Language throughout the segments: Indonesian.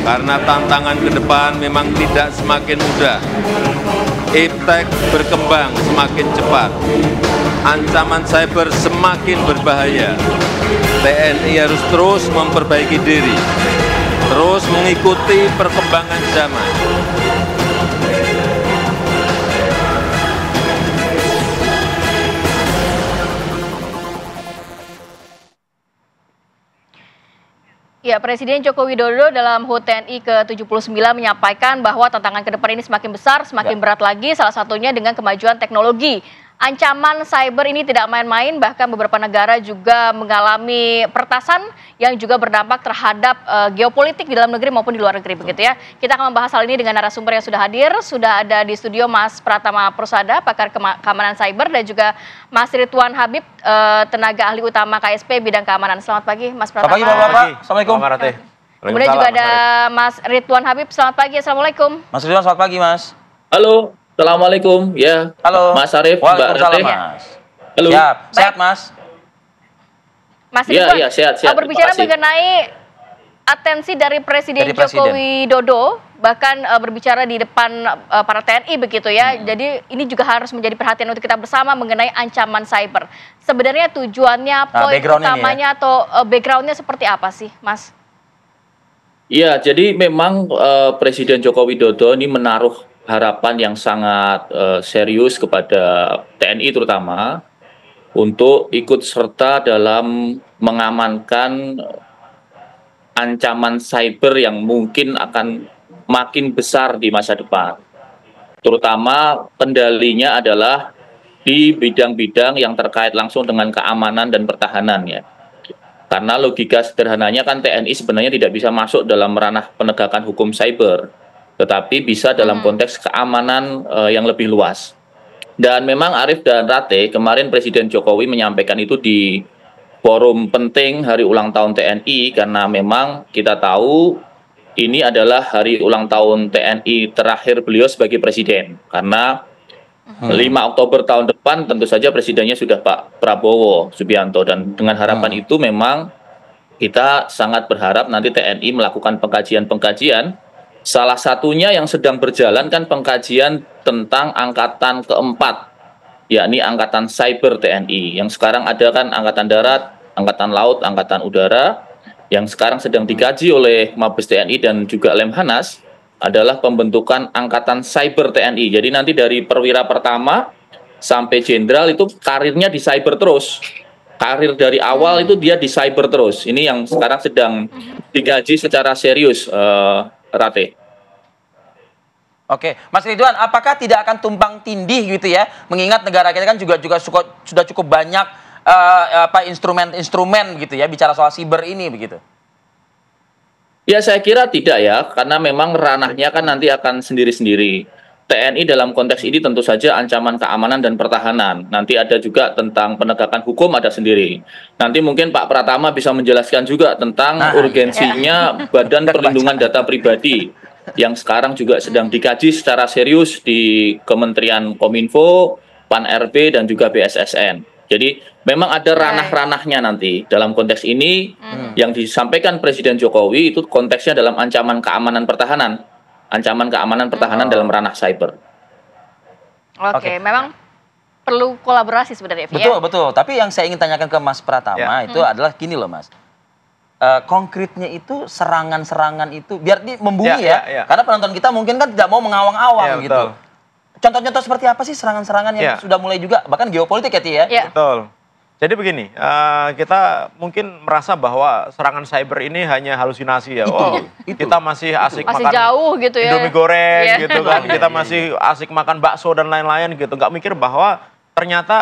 karena tantangan ke depan memang tidak semakin mudah. Iptek berkembang semakin cepat, ancaman cyber semakin berbahaya. TNI harus terus memperbaiki diri, terus mengikuti perkembangan zaman. Ya, Presiden Joko Widodo dalam HUT TNI ke-79 menyampaikan bahwa tantangan ke depan ini semakin besar, semakin berat lagi, salah satunya dengan kemajuan teknologi. Ancaman cyber ini tidak main-main, bahkan beberapa negara juga mengalami pertasan yang juga berdampak terhadap geopolitik di dalam negeri maupun di luar negeri, begitu ya. Kita akan membahas hal ini dengan narasumber yang sudah hadir, sudah ada di studio Mas Pratama Persada, pakar keamanan cyber, dan juga Mas Ridwan Habib, tenaga ahli utama KSP bidang keamanan. Selamat pagi, Mas Pratama. Selamat pagi, Bapak. Assalamualaikum. Kemudian juga ada Mas Ridwan Habib. Selamat pagi, Assalamualaikum. Mas Ridwan, selamat pagi, Mas. Halo. Assalamualaikum, ya. Halo. Mas Arief, Mbak Ratih. Mas. Halo. Siap, sehat, Mas. Mas Ridwan, ya, sehat. Berbicara mengenai atensi dari Presiden Joko Widodo, bahkan berbicara di depan para TNI begitu ya. Jadi ini juga harus menjadi perhatian untuk kita bersama mengenai ancaman cyber. Sebenarnya tujuannya, poin utamanya atau backgroundnya seperti apa sih, Mas? Iya, jadi memang Presiden Joko Widodo ini menaruh harapan yang sangat serius kepada TNI terutama untuk ikut serta dalam mengamankan ancaman cyber yang mungkin akan makin besar di masa depan. Terutama kendalinya adalah di bidang-bidang yang terkait langsung dengan keamanan dan pertahanan ya. Karena logika sederhananya kan TNI sebenarnya tidak bisa masuk dalam ranah penegakan hukum cyber, tetapi bisa dalam konteks keamanan yang lebih luas. Dan memang Arief dan Rate, kemarin Presiden Jokowi menyampaikan itu di forum penting hari ulang tahun TNI, karena memang kita tahu ini adalah hari ulang tahun TNI terakhir beliau sebagai Presiden. Karena 5 Oktober tahun depan tentu saja Presidennya sudah Pak Prabowo Subianto, dan dengan harapan itu memang kita sangat berharap nanti TNI melakukan pengkajian-pengkajian. Salah satunya yang sedang berjalan kan pengkajian tentang angkatan keempat, yakni Angkatan Cyber TNI. Yang sekarang ada kan Angkatan Darat, Angkatan Laut, Angkatan Udara. Yang sekarang sedang dikaji oleh Mabes TNI dan juga Lemhanas adalah pembentukan Angkatan Cyber TNI. Jadi nanti dari perwira pertama sampai jenderal itu karirnya di cyber terus. Karir dari awal itu dia di cyber terus. Ini yang sekarang sedang dikaji secara serius, Rate. Oke, Mas Ridwan, apakah tidak akan tumpang tindih gitu ya? Mengingat negara kita kan juga sudah cukup banyak instrumen-instrumen gitu ya, bicara soal siber ini begitu. Ya, saya kira tidak ya, karena memang ranahnya kan nanti akan sendiri-sendiri. TNI dalam konteks ini tentu saja ancaman keamanan dan pertahanan. Nanti ada juga tentang penegakan hukum ada sendiri. Nanti mungkin Pak Pratama bisa menjelaskan juga tentang urgensinya Badan Perlindungan Data Pribadi yang sekarang juga sedang dikaji secara serius di Kementerian Kominfo, Pan-RB, dan juga BSSN. Jadi memang ada ranah-ranahnya nanti dalam konteks ini. Yang disampaikan Presiden Jokowi itu konteksnya dalam ancaman keamanan pertahanan. Ancaman keamanan pertahanan dalam ranah cyber. Oke, memang perlu kolaborasi sebenarnya. Betul. Tapi yang saya ingin tanyakan ke Mas Pratama itu adalah gini loh, Mas. Konkretnya itu serangan-serangan itu biar membumi ya. Karena penonton kita mungkin kan tidak mau mengawang-awang gitu. Contoh-contoh seperti apa sih serangan-serangan yang sudah mulai juga bahkan geopolitik ya, Ti ya? Betul. Jadi begini, kita mungkin merasa bahwa serangan cyber ini hanya halusinasi ya. Kita masih asik makan jauh gitu ya. Indomie goreng gitu kan. Kita masih asik makan bakso dan lain-lain gitu. Nggak mikir bahwa ternyata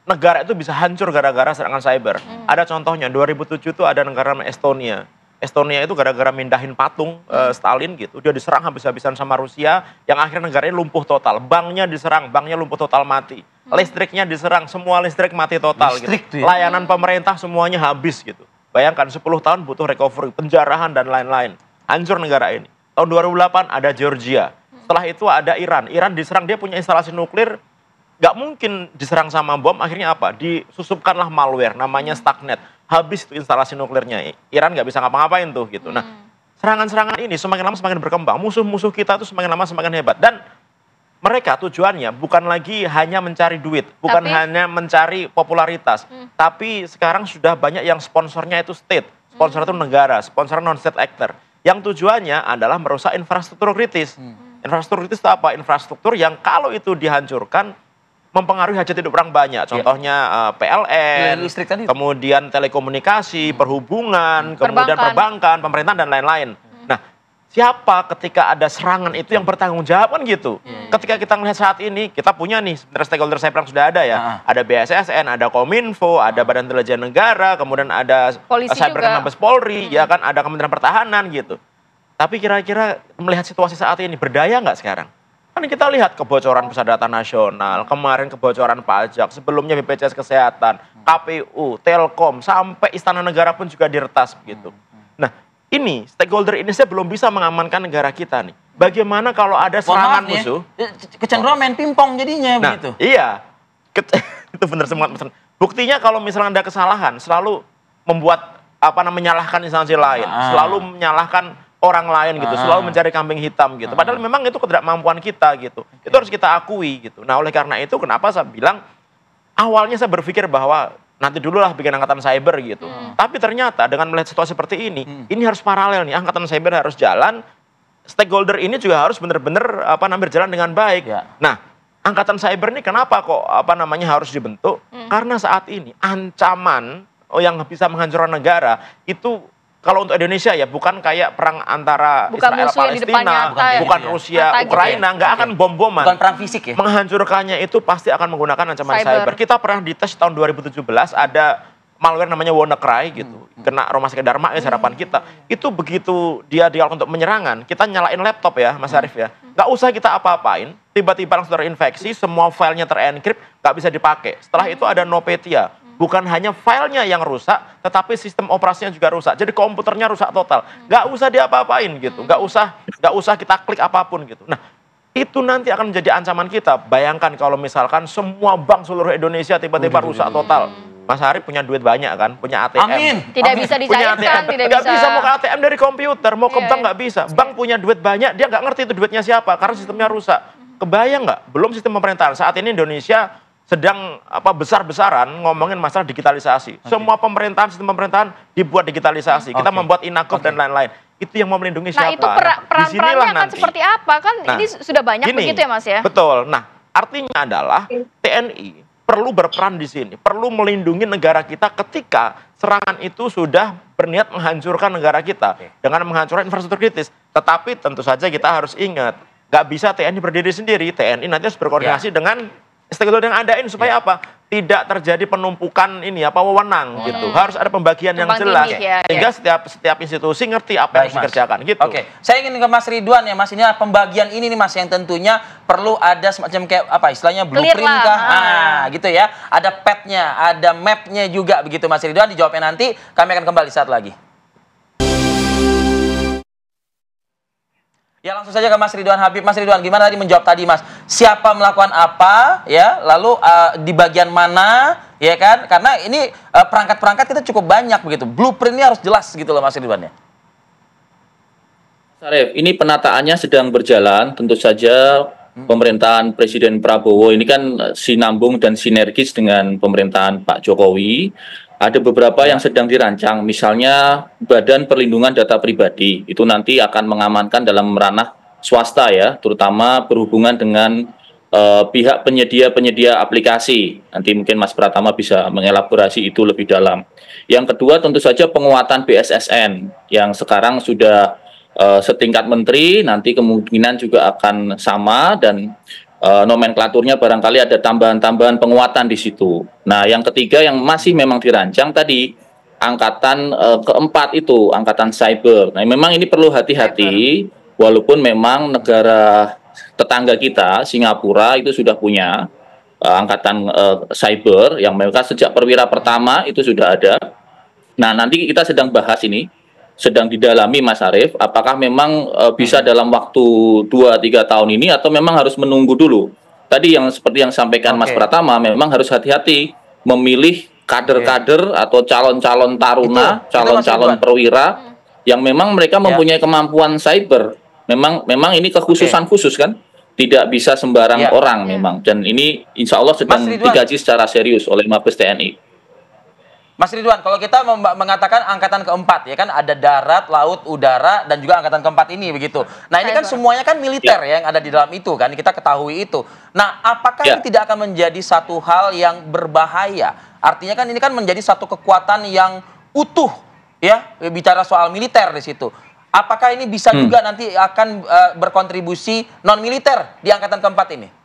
negara itu bisa hancur gara-gara serangan cyber. Ada contohnya, 2007 itu ada negara namanya Estonia. Estonia itu gara-gara mindahin patung Stalin gitu. Dia diserang habis-habisan sama Rusia, yang akhirnya negaranya lumpuh total. Banknya diserang, banknya lumpuh total mati. Listriknya diserang, semua listrik mati total gitu. Layanan pemerintah semuanya habis gitu. Bayangkan 10 tahun butuh recovery, penjarahan dan lain-lain. Hancur negara ini. Tahun 2008 ada Georgia. Setelah itu ada Iran. Iran diserang, dia punya instalasi nuklir. Gak mungkin diserang sama bom, akhirnya apa? Disusupkanlah malware, namanya Stuxnet. Habis itu instalasi nuklirnya. Iran gak bisa ngapa-ngapain tuh gitu. Nah, serangan-serangan ini semakin lama semakin berkembang. Musuh-musuh kita itu semakin lama semakin hebat. Dan mereka tujuannya bukan lagi hanya mencari duit, bukan hanya mencari popularitas, tapi sekarang sudah banyak yang sponsornya itu state, sponsor itu negara, sponsor non-state actor. Yang tujuannya adalah merusak infrastruktur kritis. Infrastruktur kritis itu apa? Infrastruktur yang kalau itu dihancurkan, mempengaruhi hajat hidup orang banyak. Contohnya PLN, listrik tadi, kemudian telekomunikasi, perhubungan, kemudian perbankan, pemerintahan, dan lain-lain. Nah, siapa ketika ada serangan itu yang bertanggung jawab kan gitu. Ketika kita melihat saat ini, kita punya nih stakeholder cyber yang sudah ada ya. Ada BSSN, ada Kominfo, ada Badan Intelijen Negara, kemudian ada Cyber Mabes Polri, ya kan, ada Kementerian Pertahanan gitu. Tapi kira-kira melihat situasi saat ini, berdaya nggak sekarang? Kan kita lihat kebocoran pusat data nasional, kemarin kebocoran pajak, sebelumnya BPJS Kesehatan, KPU, Telkom, sampai Istana Negara pun juga diretas begitu. Nah, ini stakeholder ini saya belum bisa mengamankan negara kita nih. Bagaimana kalau ada serangan musuh? Kecenderungan main pingpong jadinya begitu. Iya, itu benar semua. Buktinya kalau misalnya ada kesalahan, selalu membuat menyalahkan instansi lain, selalu menyalahkan orang lain gitu, selalu mencari kambing hitam gitu. Padahal memang itu ketidakmampuan kita gitu. Itu harus kita akui gitu. Nah, oleh karena itu kenapa saya bilang awalnya saya berpikir bahwa nanti dululah bikin angkatan cyber gitu. Tapi ternyata dengan melihat situasi seperti ini harus paralel nih. Angkatan cyber harus jalan, stakeholder ini juga harus benar-benar berjalan dengan baik. Nah, angkatan cyber ini kenapa kok harus dibentuk? Karena saat ini ancaman yang bisa menghancurkan negara itu kalau untuk Indonesia ya bukan kayak perang antara Israel Palestina, bukan Rusia Ukraina, nggak akan bom-boman. Bukan perang fisik ya. Menghancurkannya itu pasti akan menggunakan ancaman cyber. Kita pernah dites tahun 2017 ada malware namanya WannaCry gitu. Kena rumah sakit Dharma ya harapan kita. Itu begitu dia untuk menyerangan, kita nyalain laptop ya Mas Arief ya. Nggak usah kita apa-apain, tiba-tiba langsung terinfeksi, semua filenya terencrypt, nggak bisa dipakai. Setelah itu ada NotPetya. Bukan hanya filenya yang rusak, tetapi sistem operasinya juga rusak. Jadi komputernya rusak total. Nggak usah diapa-apain gitu. Nggak usah kita klik apapun gitu. Nah, itu nanti akan menjadi ancaman kita. Bayangkan kalau misalkan semua bank seluruh Indonesia tiba-tiba rusak total. Mas Arief punya duit banyak kan, punya ATM. Amin. Tidak bisa dicairkan, tidak nggak bisa mau ke ATM dari komputer, mau ke bank nggak bisa. Bank punya duit banyak, dia nggak ngerti itu duitnya siapa karena sistemnya rusak. Kebayang nggak? Belum sistem pemerintahan. Saat ini Indonesia sedang besar-besaran ngomongin masalah digitalisasi. Semua pemerintahan, sistem pemerintahan dibuat digitalisasi. Kita membuat Inakuf dan lain-lain. Itu yang mau melindungi siapa? Nah, itu peran-perannya akan seperti apa? Kan ini sudah banyak begitu ya, Mas ya? Betul. Nah, artinya adalah TNI perlu berperan di sini, perlu melindungi negara kita ketika serangan itu sudah berniat menghancurkan negara kita dengan menghancurkan infrastruktur kritis. Tetapi tentu saja kita harus ingat, nggak bisa TNI berdiri sendiri. TNI nanti harus berkoordinasi dengan stakeholder yang adain supaya apa? Tidak terjadi penumpukan wewenang gitu. Harus ada pembagian yang jelas sehingga setiap institusi ngerti apa yang harus dikerjakan gitu. Oke, saya ingin ke Mas Ridwan ya, Mas. Ini pembagian ini nih Mas yang tentunya perlu ada semacam kayak istilahnya blueprint kah? Nah, gitu ya. Ada petnya, ada mapnya juga begitu Mas Ridwan. Dijawabnya nanti. Kami akan kembali saat lagi. Ya langsung saja ke Mas Ridwan Habib. Mas Ridwan, gimana tadi menjawab tadi Mas? Siapa melakukan apa ya? Lalu di bagian mana ya kan? Karena ini perangkat-perangkat kita cukup banyak begitu. Blueprintnya harus jelas gitu loh Mas Ridwan ya. Mas Arief, ini penataannya sedang berjalan. Tentu saja pemerintahan Presiden Prabowo ini kan sinambung dan sinergis dengan pemerintahan Pak Jokowi. Ada beberapa yang sedang dirancang, misalnya Badan Perlindungan Data Pribadi, itu nanti akan mengamankan dalam ranah swasta ya, terutama berhubungan dengan pihak penyedia aplikasi. Nanti mungkin Mas Pratama bisa mengelaborasi itu lebih dalam. Yang kedua tentu saja penguatan BSSN, yang sekarang sudah setingkat menteri, nanti kemungkinan juga akan sama dan nomenklaturnya barangkali ada tambahan-tambahan penguatan di situ. Nah, yang ketiga yang masih memang dirancang tadi angkatan keempat itu, angkatan cyber. Nah, memang ini perlu hati-hati walaupun memang negara tetangga kita Singapura itu sudah punya angkatan cyber yang mereka sejak perwira pertama itu sudah ada. Nah, nanti kita sedang bahas ini, sedang didalami Mas Arief, apakah memang bisa dalam waktu 2-3 tahun ini atau memang harus menunggu dulu. Tadi yang seperti yang sampaikan Mas Pratama, memang harus hati-hati memilih kader-kader atau calon-calon taruna, calon-calon perwira yang memang mereka mempunyai kemampuan cyber. Memang ini kekhususan khusus kan, tidak bisa sembarang orang memang. Dan ini insya Allah sedang digaji secara serius oleh Mabes TNI. Mas Ridwan, kalau kita mengatakan angkatan keempat, ya kan ada darat, laut, udara, dan juga angkatan keempat ini begitu. Nah ini kan semuanya kan militer yang ada di dalam itu kan, kita ketahui itu. Nah apakah ini tidak akan menjadi satu hal yang berbahaya? Artinya kan ini kan menjadi satu kekuatan yang utuh, ya bicara soal militer di situ. Apakah ini bisa juga nanti akan berkontribusi non militer di angkatan keempat ini?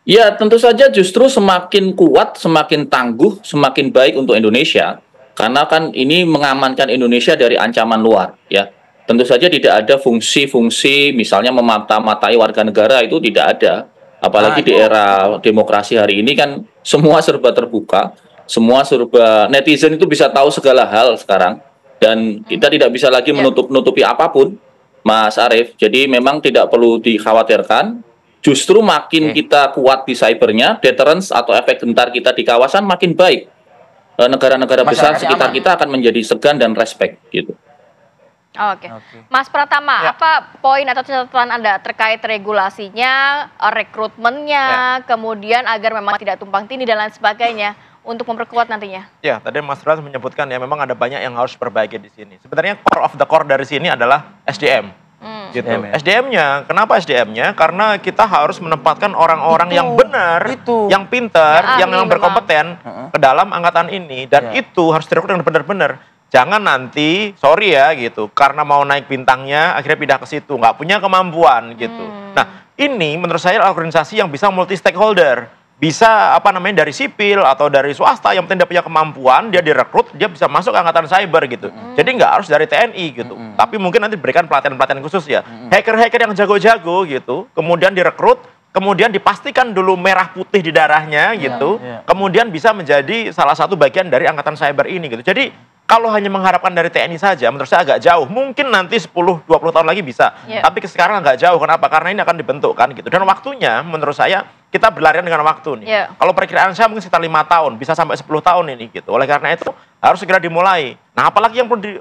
Ya, tentu saja justru semakin kuat, semakin tangguh, semakin baik untuk Indonesia. Karena kan ini mengamankan Indonesia dari ancaman luar, ya. Tentu saja tidak ada fungsi-fungsi, misalnya memata-matai warga negara, itu tidak ada. Apalagi di era demokrasi hari ini kan semua serba terbuka, semua serba netizen itu bisa tahu segala hal sekarang. Dan kita tidak bisa lagi menutup-nutupi apapun, Mas Arief. Jadi memang tidak perlu dikhawatirkan. Justru makin kita kuat di cybernya, deterrence atau efek gentar kita di kawasan makin baik. Negara-negara besar sekitar kita akan menjadi segan dan respect gitu. Oke. Mas Pratama, apa poin atau catatan Anda terkait regulasinya, rekrutmennya, kemudian agar memang tidak tumpang tindih dan lain sebagainya untuk memperkuat nantinya? Ya, tadi Mas Ras menyebutkan ya memang ada banyak yang harus diperbaiki di sini. Sebenarnya core of the core dari sini adalah SDM. Gitu. SDM-nya, kenapa SDM-nya? Karena kita harus menempatkan orang-orang yang benar, yang pintar, yang memang berkompeten ke dalam angkatan ini, dan itu harus direkrut dengan benar-benar. Jangan nanti, sorry ya gitu, karena mau naik bintangnya akhirnya pindah ke situ, nggak punya kemampuan gitu. Nah, ini menurut saya organisasi yang bisa multi stakeholder. Bisa dari sipil atau dari swasta, yang penting dia punya kemampuan, dia direkrut, dia bisa masuk ke angkatan cyber gitu. Jadi nggak harus dari TNI gitu. Tapi mungkin nanti diberikan pelatihan-pelatihan khusus ya. Hacker-hacker yang jago-jago gitu, kemudian direkrut, kemudian dipastikan dulu merah putih di darahnya gitu. Kemudian bisa menjadi salah satu bagian dari angkatan cyber ini gitu. Jadi kalau hanya mengharapkan dari TNI saja, menurut saya agak jauh. Mungkin nanti 10-20 tahun lagi bisa. Tapi sekarang agak jauh. Kenapa? Karena ini akan dibentuk kan gitu. Dan waktunya menurut saya kita berlarian dengan waktu nih. Kalau perkiraan saya mungkin sekitar 5 tahun, bisa sampai 10 tahun ini gitu. Oleh karena itu harus segera dimulai. Nah, apalagi yang perlu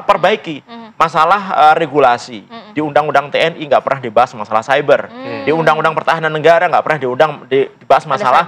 perbaiki masalah regulasi. Di Undang-Undang TNI nggak pernah dibahas masalah cyber. Di Undang-Undang Pertahanan Negara nggak pernah dibahas masalah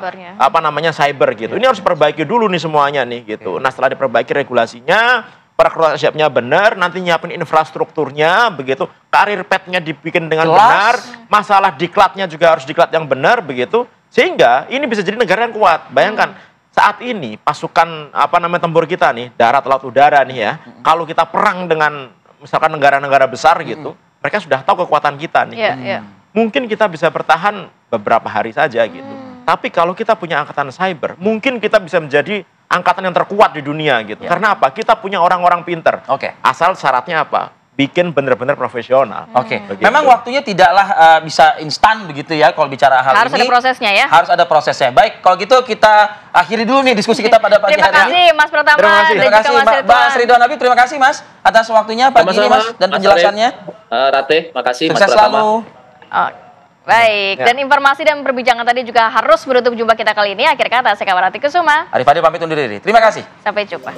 cyber gitu. Ini harus perbaiki dulu nih semuanya nih gitu. Nah, setelah diperbaiki regulasinya, perekrutan siapnya benar, nanti nyiapin infrastrukturnya begitu, karir path-nya dibikin dengan benar, masalah diklatnya juga harus diklat yang benar begitu, sehingga ini bisa jadi negara yang kuat. Bayangkan saat ini pasukan tempur kita nih, darat, laut, udara nih ya, kalau kita perang dengan misalkan negara-negara besar gitu, mereka sudah tahu kekuatan kita nih. Mungkin kita bisa bertahan beberapa hari saja gitu. Tapi kalau kita punya angkatan cyber, mungkin kita bisa menjadi angkatan yang terkuat di dunia gitu. Karena apa? Kita punya orang-orang pinter. Asal syaratnya apa? Bikin benar-benar profesional. Memang waktunya tidaklah bisa instan begitu ya kalau bicara hal ini. Harus ada prosesnya ya. Harus ada prosesnya. Baik, kalau gitu kita akhiri dulu nih diskusi kita pada pagi hari ini. Terima kasih Mas Pratama. Terima kasih Mas Ridwan Habib. Terima kasih Mas atas waktunya pagi ini Mas dan penjelasannya. Rate, makasih Mas Sukses Pratama. Baik, dan informasi dan perbincangan tadi juga harus menutup jumpa kita kali ini. Akhir kata, saya Kawarati Kusuma. Arif Hadi pamit undur diri. Terima kasih. Sampai jumpa.